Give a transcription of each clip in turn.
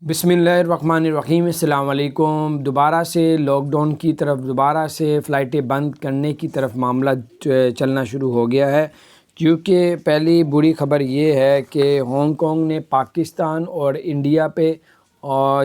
بسم اللہ الرحمن الرحیم۔ السلام علیکم۔ دوبارہ سے لاک ڈاؤن کی طرف، دوبارہ سے فلائٹیں بند کرنے کی طرف معاملہ چلنا شروع ہو گیا ہے، کیونکہ پہلی بری خبر یہ ہے کہ ہانگ کانگ نے پاکستان اور انڈیا پہ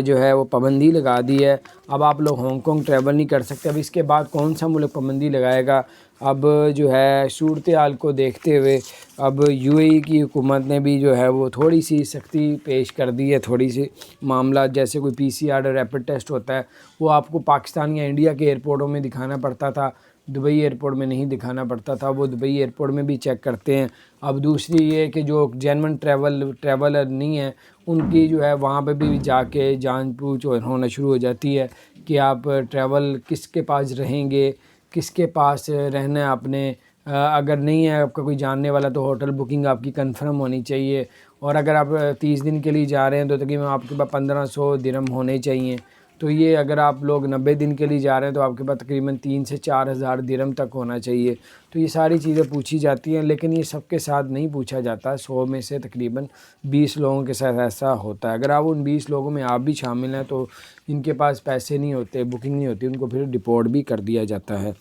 جو ہے وہ پابندی لگا دی ہے۔ اب آپ لوگ ہانگ کانگ ٹریول نہیں کر سکتے۔ اب اس کے بعد کون سا ملک پابندی لگائے گا؟ اب جو ہے صورتحال کو دیکھتے ہوئے اب یو اے ای کی حکومت نے بھی جو ہے وہ تھوڑی سی سختی پیش کر دی ہے۔ تھوڑی سی معاملات جیسے کوئی پی سی آر ریپڈ ٹیسٹ ہوتا ہے وہ آپ کو پاکستان یا انڈیا کے ایئرپورٹوں میں دکھانا پڑتا تھا، دبئی ایئرپورٹ میں نہیں دکھانا پڑتا تھا، وہ دبئی ایئرپورٹ میں بھی چیک کرتے ہیں۔ اب دوسری یہ کہ جو جینون ٹریولر نہیں ہیں ان کی جو ہے وہاں پہ بھی جا کے جانچ پوچھ ہونا شروع ہو جاتی ہے کہ آپ ٹریول کس کے پاس رہیں گے، کس کے پاس رہنا ہے آپ نے۔ اگر نہیں ہے آپ کا کوئی جاننے والا تو ہوٹل بکنگ آپ کی کنفرم ہونی چاہیے، اور اگر آپ 30 دن کے لیے جا رہے ہیں تو تقریباً آپ کے پاس 1500 درہم ہونے چاہیے۔ تو یہ اگر آپ لوگ 90 دن کے لیے جا رہے ہیں تو آپ کے پاس تقریباً 3 سے 4 ہزار درہم تک ہونا چاہیے۔ تو یہ ساری چیزیں پوچھی جاتی ہیں، لیکن یہ سب کے ساتھ نہیں پوچھا جاتا۔ 100 میں سے تقریباً 20 لوگوں کے ساتھ ایسا ہوتا ہے۔ اگر آپ ان 20 لوگوں میں آپ بھی شامل ہیں تو ان کے پاس پیسے نہیں ہوتے، بکنگ نہیں ہوتی، ان کو پھر ڈپورٹ بھی کر دیا جاتا ہے۔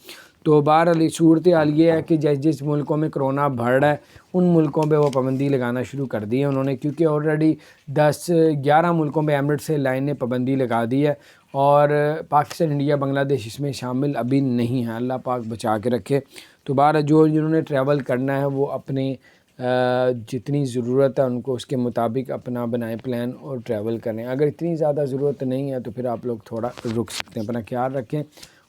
تو بہرحال صورتحال یہ ہے کہ جس ملکوں میں کرونا بڑھ رہا ہے ان ملکوں پہ وہ پابندی لگانا شروع کر دی ہے انہوں نے، کیونکہ آلریڈی 11 ملکوں پہ ایمریٹس ایئرلائن نے پابندی لگا دی ہے، اور پاکستان، انڈیا، بنگلہ دیش اس میں شامل ابھی نہیں ہیں۔ اللہ پاک بچا کے رکھے۔ تو بہرحال جنہوں نے ٹریول کرنا ہے وہ اپنی جتنی ضرورت ہے ان کو اس کے مطابق اپنا بنائیں پلان اور ٹریول کریں۔ اگر اتنی زیادہ ضرورت نہیں ہے تو پھر آپ لوگ تھوڑا رک سکتے ہیں۔ اپنا خیال رکھیں،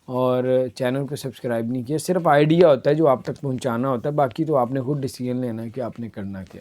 اور چینل کو سبسکرائب نہیں کیا۔ صرف آئیڈیا ہوتا ہے جو آپ تک پہنچانا ہوتا ہے، باقی تو آپ نے خود ڈیسیژن لینا ہے کہ آپ نے کرنا کیا۔